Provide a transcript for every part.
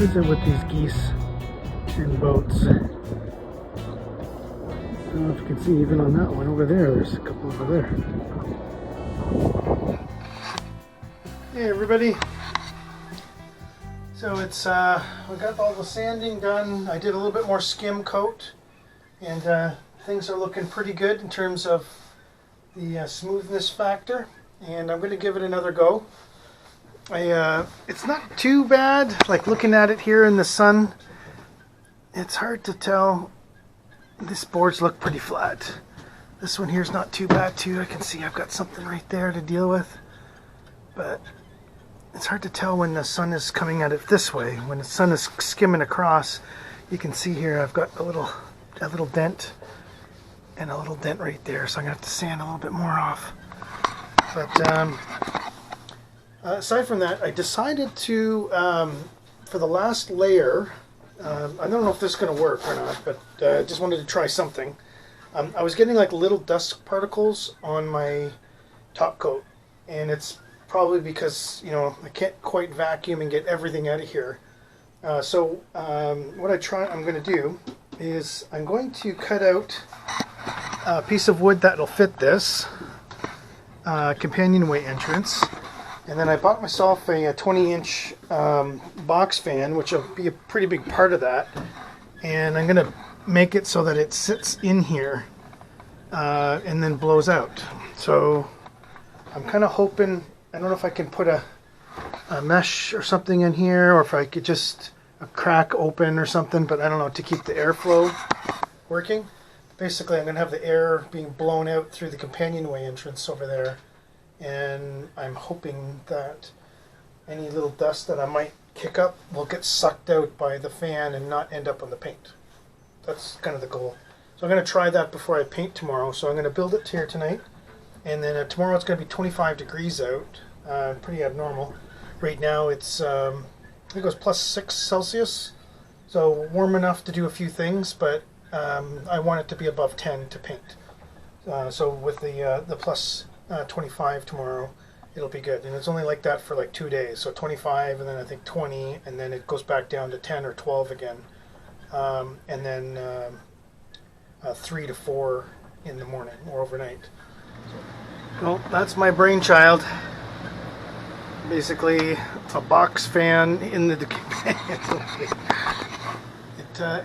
visit with these geese and boats. I don't know if you can see even on that one over there, there's a couple over there. Hey everybody. So it's, we got all the sanding done. I did a little bit more skim coat and things are looking pretty good in terms of the smoothness factor, and I'm going to give it another go. It's not too bad, like looking at it here in the sun, it's hard to tell. This boards look pretty flat. This one here is not too bad too. I can see I've got something right there to deal with, but it's hard to tell when the sun is coming at it this way. When the sun is skimming across, you can see here I've got a little dent and a little dent right there, so I'm gonna have to sand a little bit more off. But aside from that, I decided to for the last layer, I don't know if this is going to work or not, but I just wanted to try something. I was getting like little dust particles on my top coat, and it's probably because, you know, I can't quite vacuum and get everything out of here. So what I'm going to do is I'm going to cut out a piece of wood that will fit this companionway entrance. And then I bought myself a 20-inch box fan, which will be a pretty big part of that. And I'm going to make it so that it sits in here and then blows out. So I'm kind of hoping, I don't know if I can put a mesh or something in here, or if I could just a crack open or something, but I don't know, to keep the airflow working. Basically, I'm going to have the air being blown out through the companionway entrance over there. And I'm hoping that any little dust that I might kick up will get sucked out by the fan and not end up on the paint. That's kind of the goal. So I'm going to try that before I paint tomorrow. So I'm going to build it here tonight, and then tomorrow it's going to be 25 degrees out, pretty abnormal. Right now it's I think it was +6 Celsius, so warm enough to do a few things, but I want it to be above 10 to paint. So with the plus 25 tomorrow, it'll be good. And it's only like that for like 2 days, so 25 and then I think 20, and then it goes back down to 10 or 12 again, and then 3 to 4 in the morning or overnight. Well, that's my brainchild. Basically a box fan in the companionway.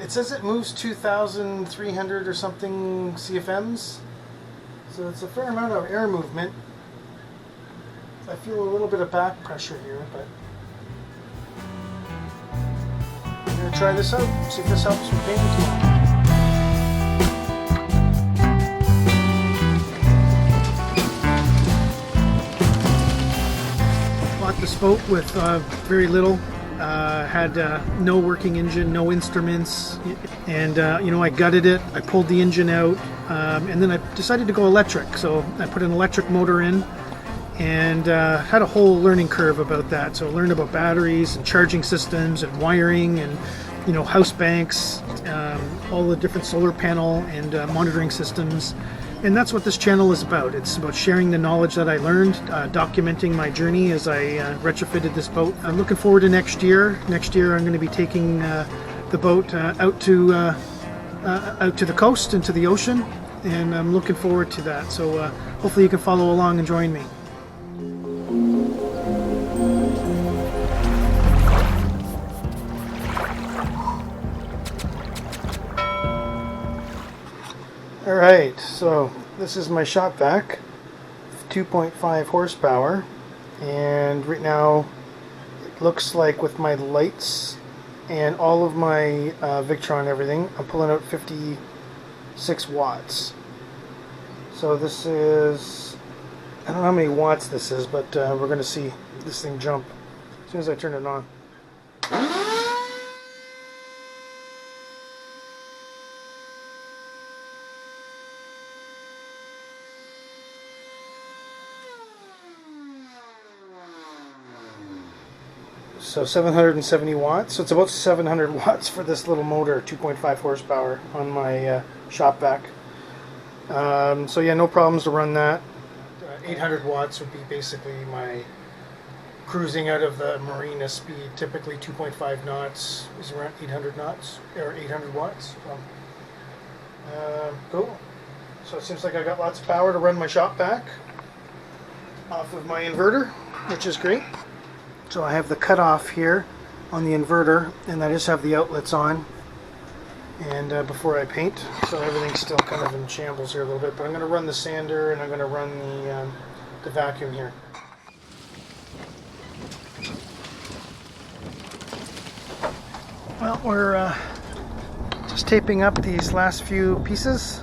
It says it moves 2,300 or something CFMs. So it's a fair amount of air movement. I feel a little bit of back pressure here, but I'm going to try this out, see if this helps with painting tomorrow. Bought this boat with very little. Had no working engine, no instruments, and you know, I gutted it, I pulled the engine out, and then I decided to go electric. So I put an electric motor in, and had a whole learning curve about that. So I learned about batteries and charging systems and wiring and, you know, house banks, all the different solar panel and monitoring systems. And that's what this channel is about. It's about sharing the knowledge that I learned, documenting my journey as I retrofitted this boat. I'm looking forward to next year. Next year I'm going to be taking the boat out to the coast and to the ocean, and I'm looking forward to that. So hopefully you can follow along and join me. Alright, so this is my shop vac, 2.5 horsepower, and right now it looks like with my lights and all of my Victron and everything, I'm pulling out 56 watts. So this is, I don't know how many watts this is, but we're going to see this thing jump as soon as I turn it on. So 770 watts, so it's about 700 watts for this little motor, 2.5 horsepower on my shop vac. So yeah, no problems to run that. 800 watts would be basically my cruising out of the marina speed, typically 2.5 knots, is around 800 knots, or 800 watts. So, cool. So it seems like I got lots of power to run my shop vac off of my inverter, which is great. So I have the cutoff here on the inverter, and I just have the outlets on, and before I paint, so everything's still kind of in shambles here a little bit, but I'm going to run the sander and I'm going to run the vacuum here. Well, we're just taping up these last few pieces.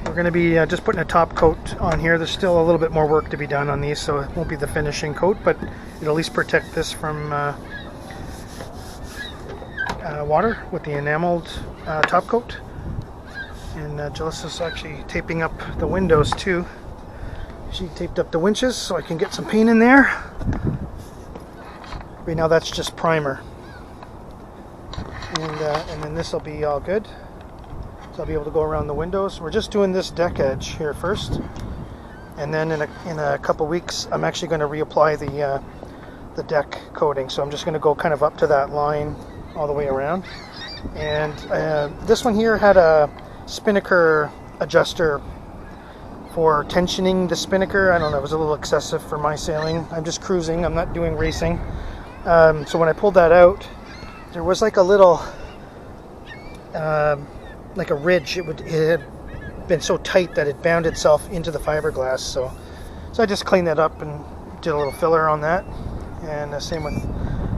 We're going to be just putting a top coat on here. There's still a little bit more work to be done on these, so it won't be the finishing coat, but it'll at least protect this from water with the enameled top coat. And Jalissa's actually taping up the windows too. She taped up the winches so I can get some paint in there. Right now that's just primer. And then this will be all good. So I'll be able to go around the windows. We're just doing this deck edge here first. And then in a couple weeks I'm actually going to reapply the deck coating. So I'm just going to go kind of up to that line all the way around. And this one here had a spinnaker adjuster for tensioning the spinnaker. I don't know, it was a little excessive for my sailing. I'm just cruising, I'm not doing racing. So when I pulled that out, there was like a little, like a ridge. It had been so tight that it bound itself into the fiberglass. So I just cleaned that up and did a little filler on that. And the same with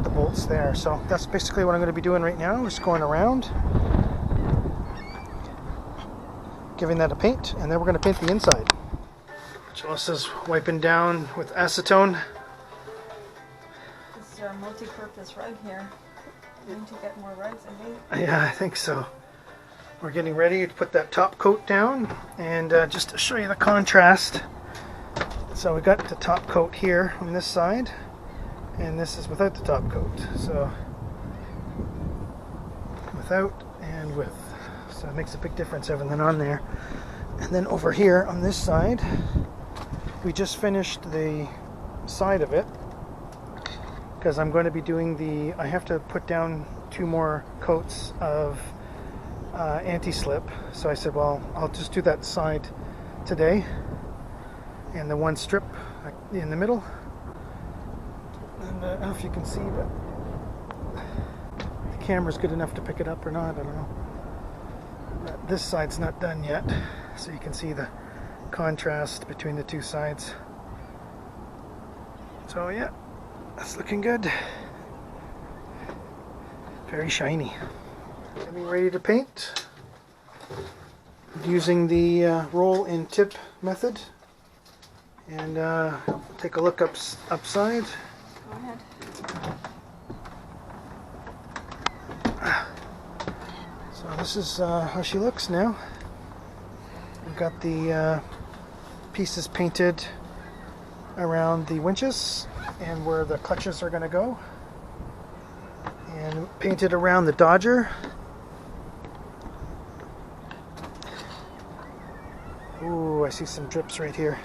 the bolts there. So that's basically what I'm going to be doing right now, just going around, giving that a paint, and then we're going to paint the inside. Jalissa's wiping down with acetone. This is our multi-purpose rug here. We need to get more rugs, I think. Yeah, I think so. We're getting ready to put that top coat down, and just to show you the contrast. So we got the top coat here on this side, and this is without the top coat. So without and with. So it makes a big difference having that on there. And then over here on this side, we just finished the side of it, because I'm going to be doing I have to put down 2 more coats of anti-slip. So I said, well, I'll just do that side today, and the one strip in the middle. And I don't know if you can see, but the camera's good enough to pick it up or not, I don't know. But this side's not done yet, so you can see the contrast between the 2 sides. So yeah, that's looking good. Very shiny. Getting ready to paint using the roll and tip method, and take a look upside. Go ahead. So this is how she looks now. We've got the pieces painted around the winches and where the clutches are going to go, and painted around the dodger. Ooh, I see some drips right here.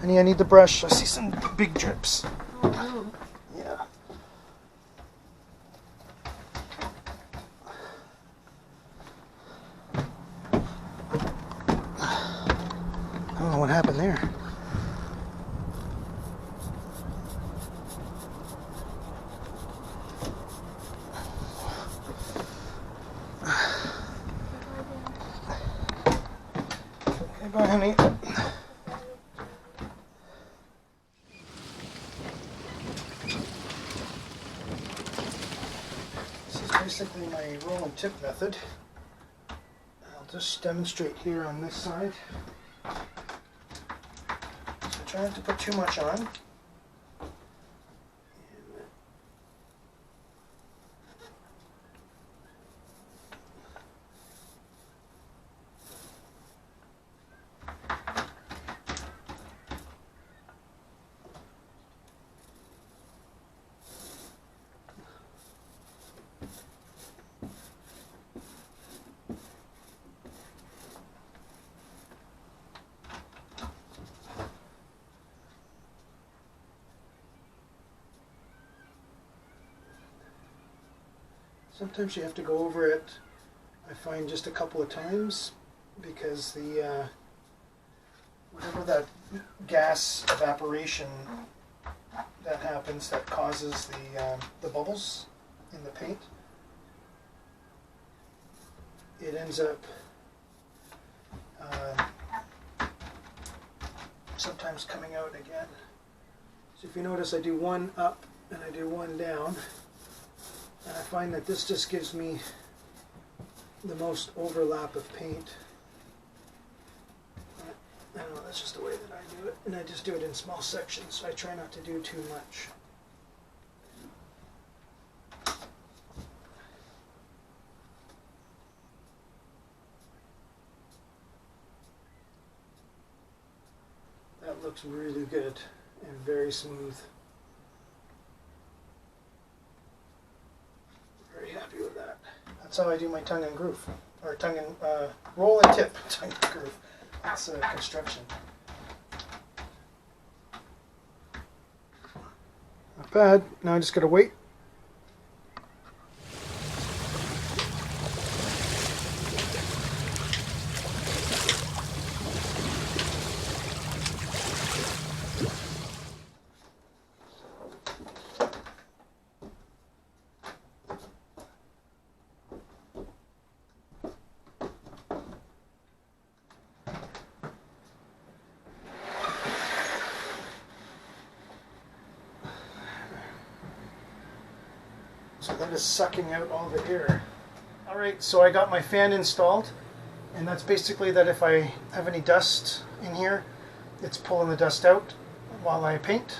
Honey, I need the brush. I see some big drips. Oh, Yeah. I don't know what happened there. Okay, bye, honey. This is basically my roll and tip method. I'll just demonstrate here on this side. So try not to put too much on. Sometimes you have to go over it, I find, just a couple of times, because the whatever that gas evaporation that happens that causes the bubbles in the paint, it ends up sometimes coming out again. So if you notice, I do one up and I do one down, and I find that this just gives me the most overlap of paint. I don't know, that's just the way that I do it, and I just do it in small sections, so I try not to do too much. That looks really good and very smooth. Very happy with that. That's how I do my tongue and groove, or tongue and roll and tip, tongue and groove. That's construction. Not bad. Now I just gotta wait. So that is sucking out all the air. Alright, so I got my fan installed, and that's basically that if I have any dust in here, it's pulling the dust out while I paint.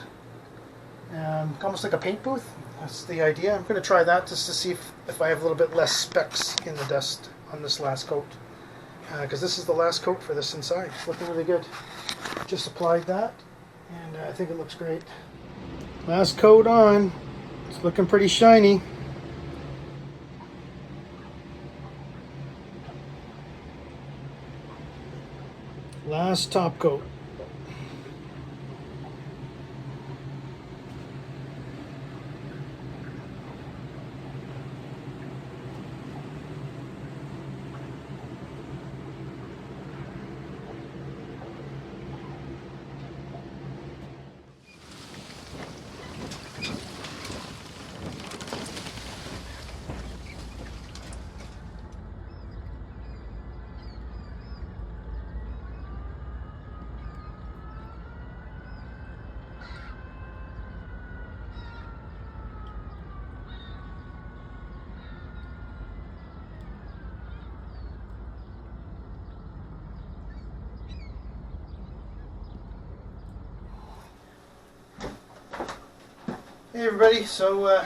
Almost like a paint booth. That's the idea. I'm going to try that just to see if I have a little bit less specks in the dust on this last coat. Because this is the last coat for this inside. It's looking really good. Just applied that, and I think it looks great. Last coat on. It's looking pretty shiny. Last top coat. Hey everybody, so I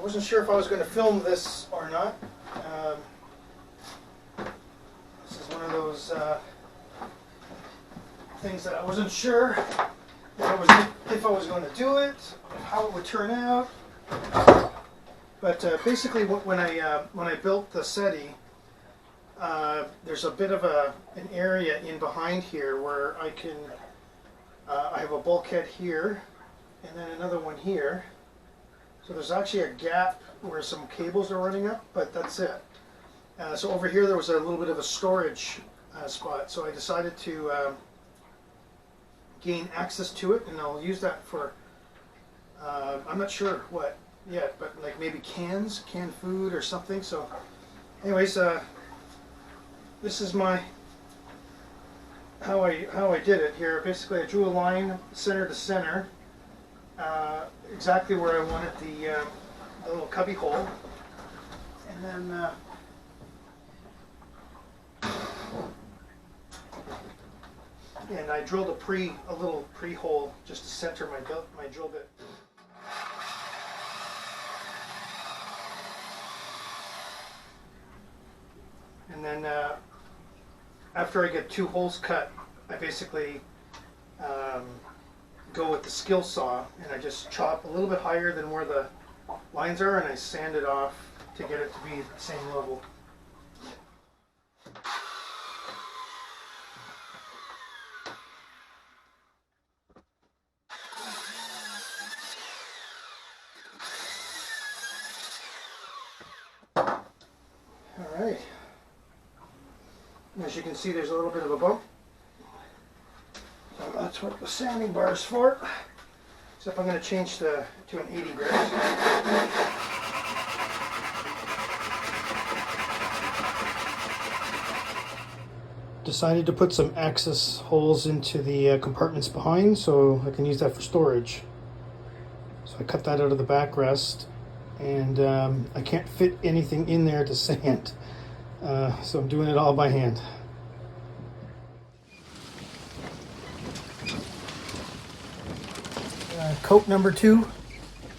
wasn't sure if I was going to film this or not. This is one of those things that I wasn't sure if I was going to do it, how it would turn out. But basically, when I built the Settee, there's a bit of an area in behind here where I can. I have a bulkhead here, and then another one here. So there's actually a gap where some cables are running up, but that's it. So over here there was a little bit of a storage spot, so I decided to gain access to it, and I'll use that for, I'm not sure what yet, but like maybe canned food or something. So anyways, this is my how I did it here. Basically I drew a line center to center, exactly where I wanted the little cubby hole, and then and I drilled a little pre-hole just to center my drill bit. And then after I get 2 holes cut, I basically go with the skill saw, and I just chop a little bit higher than where the lines are, and I sand it off to get it to be the same level. All right. As you can see, there's a little bit of a bump. So that's what the sanding bar is for. Except I'm going to change to an 80 grit. Decided to put some access holes into the compartments behind so I can use that for storage. So I cut that out of the backrest, and I can't fit anything in there to sand. So I'm doing it all by hand. Coat number 2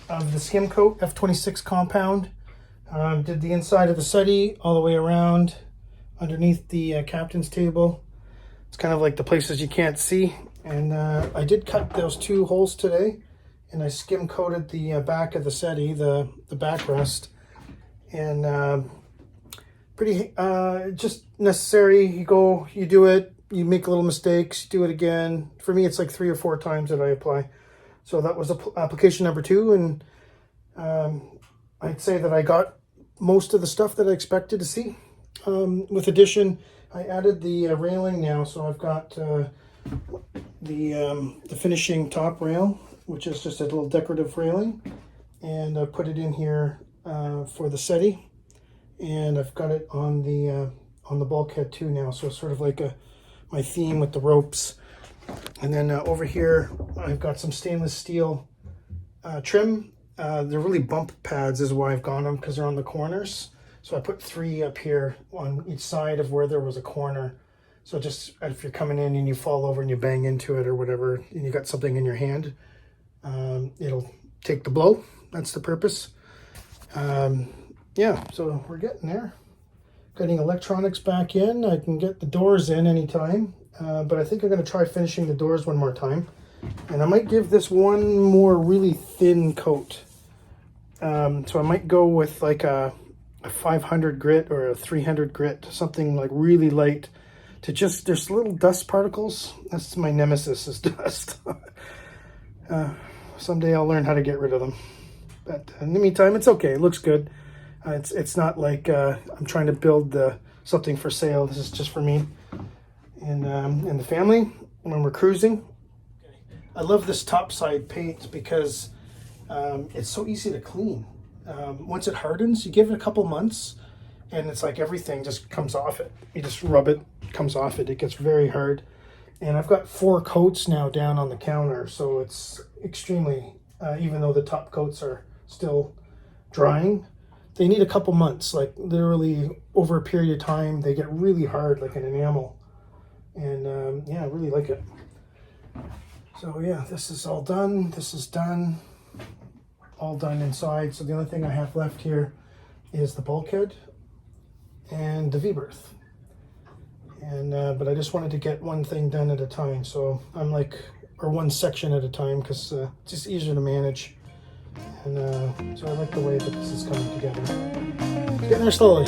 of the skim coat F26 compound. Did the inside of the Settee all the way around underneath the captain's table. It's kind of like the places you can't see. And I did cut those 2 holes today, and I skim coated the back of the Settee, the backrest. And pretty just necessary. You do it, you make little mistakes, you do it again. For me, it's like 3 or 4 times that I apply. So that was application number 2, and I'd say that I got most of the stuff that I expected to see. With addition, I added the railing now, so I've got the finishing top rail, which is just a little decorative railing, and I put it in here for the Settee, and I've got it on the bulkhead too now, so it's sort of like my theme with the ropes. And then over here, I've got some stainless steel trim. They're really bump pads is why I've gone them, because they're on the corners. So I put 3 up here on each side of where there was a corner. So just if you're coming in and you fall over and you bang into it or whatever, and you got something in your hand, it'll take the blow. That's the purpose. Yeah, so we're getting there. Getting electronics back in. I can get the doors in anytime. But I think I'm going to try finishing the doors one more time. And I might give this one more really thin coat. So I might go with like a 500 grit or a 300 grit, something like really light, to just, there's little dust particles. That's my nemesis, is dust. Someday I'll learn how to get rid of them. But in the meantime, it's okay. It looks good. It's not like I'm trying to build something for sale. This is just for me and the family when we're cruising. I love this topside paint because it's so easy to clean. Once it hardens, you give it a couple months, and it's like everything just comes off it. You just rub it, comes off it. It gets very hard. And I've got 4 coats now down on the counter, so it's extremely, even though the top coats are still drying, they need a couple months, like literally over a period of time. They get really hard, like an enamel. And yeah, I really like it. So yeah, this is all done. This is done. All done inside. So the only thing I have left here is the bulkhead and the V-berth. And but I just wanted to get one thing done at a time. So I'm like, or one section at a time, because it's just easier to manage. And so I like the way that this is coming together. It's getting there slowly.